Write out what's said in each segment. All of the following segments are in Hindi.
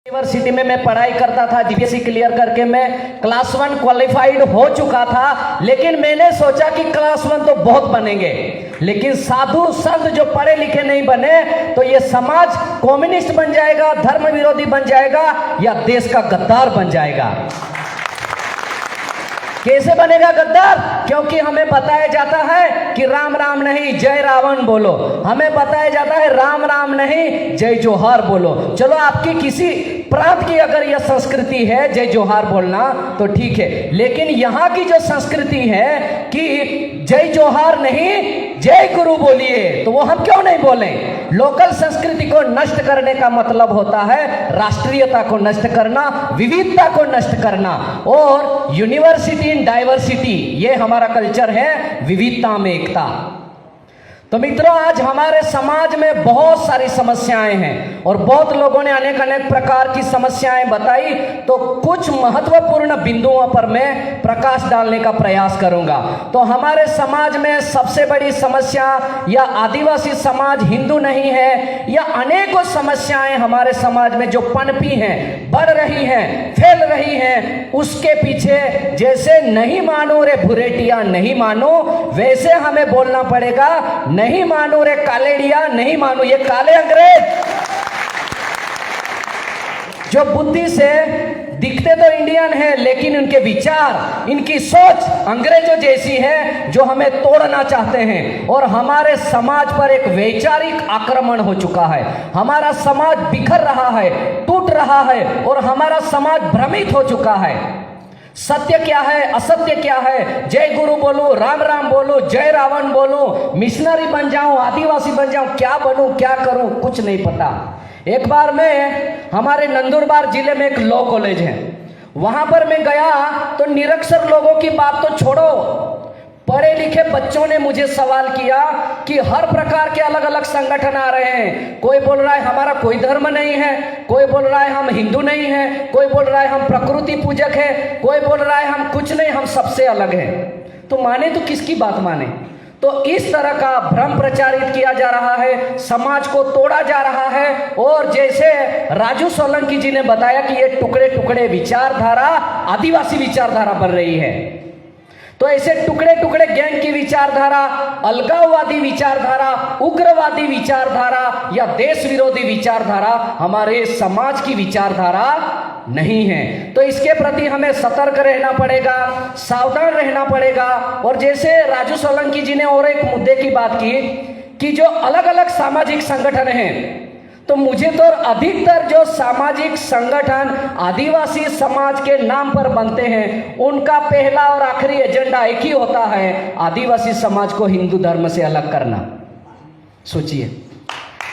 यूनिवर्सिटी में मैं पढ़ाई करता था, जीपीएससी क्लियर करके मैं क्लास 1 क्वालिफाइड हो चुका था। लेकिन मैंने सोचा कि क्लास 1 तो बहुत बनेंगे, लेकिन साधु संत जो पढ़े लिखे नहीं बने तो ये समाज कम्युनिस्ट बन जाएगा, धर्म विरोधी बन जाएगा या देश का गद्दार बन जाएगा। कैसे बनेगा गद्दार? क्योंकि हमें बताया जाता है कि राम राम नहीं जय रावण बोलो, हमें बताया जाता है राम राम नहीं जय जोहार बोलो। चलो आपकी किसी प्रांत की अगर यह संस्कृति है जय जोहार बोलना तो ठीक है, लेकिन यहाँ की जो संस्कृति है कि जय जोहार नहीं जय गुरु बोलिए, तो वो हम क्यों नहीं बोले? लोकल संस्कृति को नष्ट करने का मतलब होता है राष्ट्रीयता को नष्ट करना, विविधता को नष्ट करना। और यूनिवर्सिटी इन डाइवर्सिटी, ये हमारा कल्चर है, विविधता में एकता। तो मित्रों, आज हमारे समाज में बहुत सारी समस्याएं हैं और बहुत लोगों ने अनेक अनेक प्रकार की समस्याएं बताई, तो कुछ महत्वपूर्ण बिंदुओं पर मैं प्रकाश डालने का प्रयास करूंगा। तो हमारे समाज में सबसे बड़ी समस्या या आदिवासी समाज हिंदू नहीं है, या अनेकों समस्याएं हमारे समाज में जो पनपी हैं, बढ़ रही हैं, फैल रही हैं, उसके पीछे जैसे नहीं मानो रे भुरेटिया नहीं मानो, वैसे हमें बोलना पड़ेगा नहीं मानो रे कालेड़िया नहीं मानो। ये काले अंग्रेज जो बुद्धि से दिखते तो इंडियन है, लेकिन उनके विचार, इनकी सोच अंग्रेजों जैसी है जो हमें तोड़ना चाहते हैं। और हमारे समाज पर एक वैचारिक आक्रमण हो चुका है, हमारा समाज बिखर रहा है, टूट रहा है और हमारा समाज भ्रमित हो चुका है। सत्य क्या है, असत्य क्या है, जय गुरु बोलो, राम राम बोलो, जय रावण बोलो, मिशनरी बन जाऊं, आदिवासी बन जाऊं, क्या बनूं, क्या करूं, कुछ नहीं पता। एक बार मैं हमारे नंदुरबार जिले में एक लॉ कॉलेज है, वहां पर मैं गया तो निरक्षर लोगों की बात तो छोड़ो, पढ़े लिखे बच्चों ने मुझे सवाल किया कि हर प्रकार के अलग अलग संगठन आ रहे हैं। कोई बोल रहा है हमारा कोई धर्म नहीं है, कोई बोल रहा है हम हिंदू नहीं है, कोई बोल रहा है हम प्रकृति पूजक है, कोई बोल रहा है हम कुछ नहीं, हम सबसे अलग हैं। तो माने तो किसकी बात माने? तो इस तरह का भ्रम प्रचारित किया जा रहा है, समाज को तोड़ा जा रहा है। और जैसे राजू सोलंकी जी ने बताया कि ये टुकड़े टुकड़े विचारधारा आदिवासी विचारधारा बन रही है, तो ऐसे टुकड़े टुकड़े गैंग की विचारधारा, अलगाववादी विचारधारा, उग्रवादी विचारधारा या देश विरोधी विचारधारा हमारे समाज की विचारधारा नहीं है। तो इसके प्रति हमें सतर्क रहना पड़ेगा, सावधान रहना पड़ेगा। और जैसे राजू सोलंकी जी ने और एक मुद्दे की बात की कि जो अलग अलग सामाजिक संगठन हैं, तो मुझे तो अधिकतर जो सामाजिक संगठन आदिवासी समाज के नाम पर बनते हैं, उनका पहला और आखिरी एजेंडा एक ही होता है, आदिवासी समाज को हिंदू धर्म से अलग करना। सोचिए,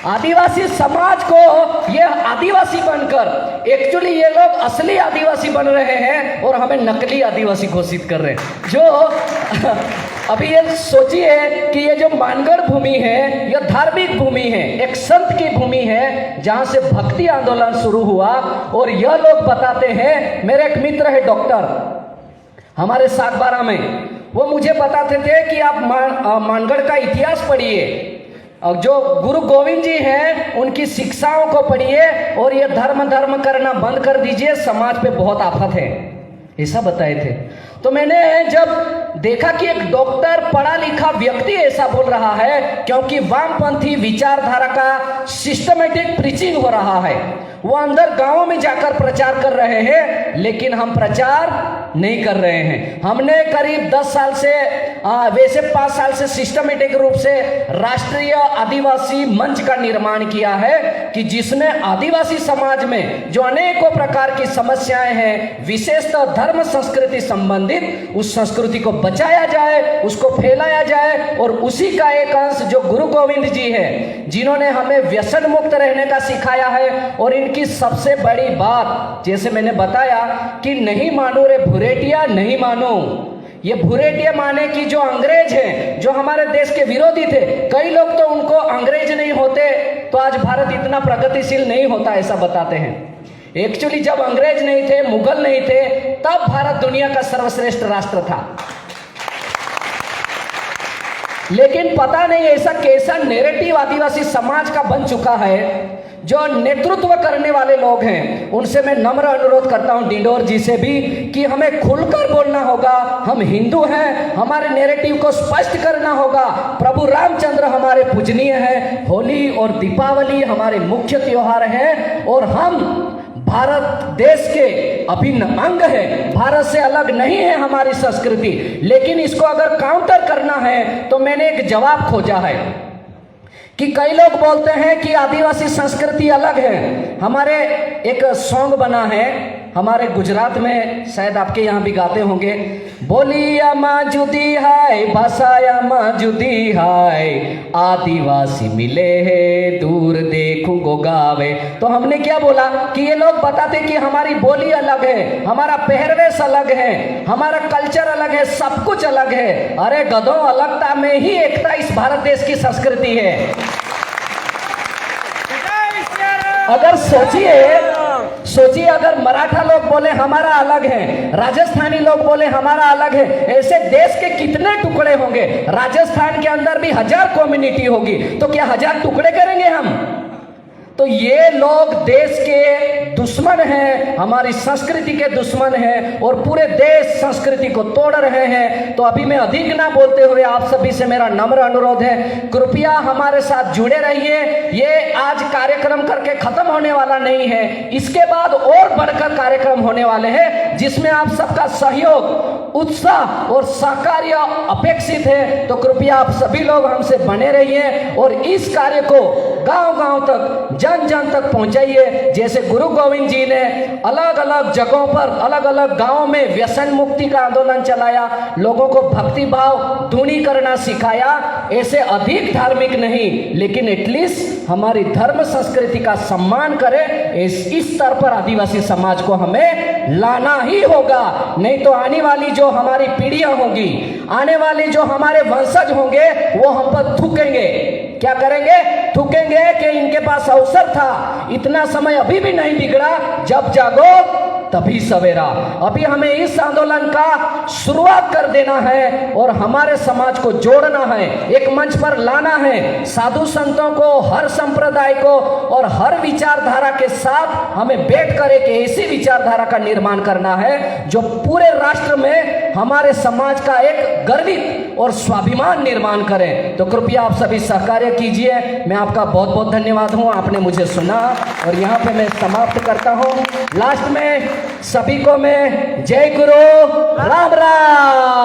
आदिवासी समाज को, ये आदिवासी बनकर एक्चुअली ये लोग असली आदिवासी बन रहे हैं और हमें नकली आदिवासी घोषित कर रहे हैं। जो अभी ये सोचिए कि ये जो मानगढ़ भूमि है, यह धार्मिक भूमि है, एक संत की भूमि है जहां से भक्ति आंदोलन शुरू हुआ। और यह लोग बताते हैं, मेरे एक मित्र है डॉक्टर हमारे सागबारा में, वो मुझे बताते थे कि आप मानगढ़ का इतिहास पढ़िए, जो गुरु गोविंद जी हैं उनकी शिक्षाओं को पढ़िए और ये धर्म करना बंद कर दीजिए, समाज पे बहुत आफत है, ऐसा बताए थे। तो मैंने जब देखा कि एक डॉक्टर पढ़ा लिखा व्यक्ति ऐसा बोल रहा है, क्योंकि वामपंथी विचारधारा का सिस्टमेटिक प्रीचिंग हो रहा है, वो अंदर गांवों में जाकर प्रचार कर रहे हैं, लेकिन हम प्रचार नहीं कर रहे हैं। हमने करीब 10 साल से, वैसे 5 साल से सिस्टमेटिक रूप से राष्ट्रीय आदिवासी मंच का निर्माण किया है कि जिसमें आदिवासी समाज में जो अनेकों प्रकार की समस्याएं हैं, विशेषतः धर्म संस्कृति संबंधित, उस संस्कृति को बचाया जाए, उसको फैलाया जाए। और उसी का एक अंश जो गुरु गोविंद जी है, जिन्होंने हमें व्यसन मुक्त रहने का सिखाया है। और इनकी सबसे बड़ी बात, जैसे मैंने बताया कि नहीं मानो रे भुरेटिया नहीं मानो, ये भुरेटिया माने कि जो अंग्रेज हैं, जो हमारे देश के विरोधी थे, कई लोग तो उनको अंग्रेज नहीं होते तो आज भारत इतना प्रगतिशील नहीं होता, ऐसा बताते हैं। एक्चुअली जब अंग्रेज नहीं थे, मुगल नहीं थे, तब भारत दुनिया का सर्वश्रेष्ठ राष्ट्र था। लेकिन पता नहीं ऐसा कैसा नैरेटिव आदिवासी समाज का बन चुका है जो नेतृत्व करने वाले लोग हैं, उनसे मैं नम्र अनुरोध करता हूं, डिंडोर जी से भी, कि हमें खुलकर बोलना होगा। हम हिंदू हैं, हमारे नैरेटिव को स्पष्ट करना होगा। प्रभु रामचंद्र हमारे पूजनीय हैं, होली और दीपावली हमारे मुख्य त्योहार हैं, और हम भारत देश के अभिन्न अंग है। भारत से अलग नहीं है हमारी संस्कृति, लेकिन इसको अगर काउंटर करना है तो मैंने एक जवाब खोजा है कि कई लोग बोलते हैं कि आदिवासी संस्कृति अलग है। हमारे एक सॉन्ग बना है हमारे गुजरात में, शायद आपके यहाँ भी गाते होंगे, बोलिया माँ जुदी हाय, भाषाया माँ जुदी हाय, आदिवासी मिले है दूर देखूं गो गावे। तो हमने क्या बोला कि ये लोग बताते कि हमारी बोली अलग है, हमारा पहरवेश अलग है, हमारा कल्चर अलग है, सब कुछ अलग है। अरे गधों, अलगता में ही एकता इस भारत देश की संस्कृति है। अगर सोचिए अगर मराठा लोग बोले हमारा अलग है, राजस्थानी लोग बोले हमारा अलग है, ऐसे देश के कितने टुकड़े होंगे। राजस्थान के अंदर भी 1000 कम्युनिटी होगी, तो क्या 1000 टुकड़े करेंगे हम? तो ये लोग देश के दुश्मन हैं, हमारी संस्कृति के दुश्मन हैं, और पूरे देश संस्कृति को तोड़ रहे हैं। तो अभी मैं अधिक ना बोलते हुए आप सभी से मेरा नम्र अनुरोध है, कृपया हमारे साथ जुड़े रहिए। ये आज कार्यक्रम करके खत्म होने वाला नहीं है, इसके बाद और बढ़कर कार्यक्रम होने वाले हैं, जिसमें आप सबका सहयोग, उत्साह और सहकार्य अपेक्षित है। तो कृपया आप सभी लोग हमसे बने रहिए और इस कार्य को गांव-गांव तक, जन जन तक पहुंचाइए। जैसे गुरु गोविंद जी ने अलग अलग जगहों पर, अलग अलग गांवों में व्यसन मुक्ति का आंदोलन चलाया, लोगों को भक्ति भाव धुनी करना सिखाया, ऐसे अधिक धार्मिक नहीं, लेकिन एटलीस्ट हमारी धर्म संस्कृति का सम्मान करे, इस स्तर पर आदिवासी समाज को हमें लाना ही होगा। नहीं तो आने वाली जो हमारी पीढ़ियां होंगी, आने वाले जो हमारे वंशज होंगे, वो हम पर थूकेंगे। क्या करेंगे? थूकेंगे कि इनके पास अवसर था, इतना समय अभी भी नहीं बिगड़ा, जब जागो तभी सवेरा। अभी हमें इस आंदोलन का शुरुआत कर देना है और हमारे समाज को जोड़ना है, एक मंच पर लाना है। साधु संतों को, हर संप्रदाय को और हर विचारधारा के साथ हमें बैठकर एक ऐसी विचारधारा का निर्माण करना है जो पूरे राष्ट्र में हमारे समाज का एक गर्वित और स्वाभिमान निर्माण करें। तो कृपया आप सभी सहकार्य कीजिए। मैं आपका बहुत बहुत धन्यवाद हूं, आपने मुझे सुना, और यहाँ पे मैं समाप्त करता हूं। लास्ट में सभी को मैं जय गुरु राम राम।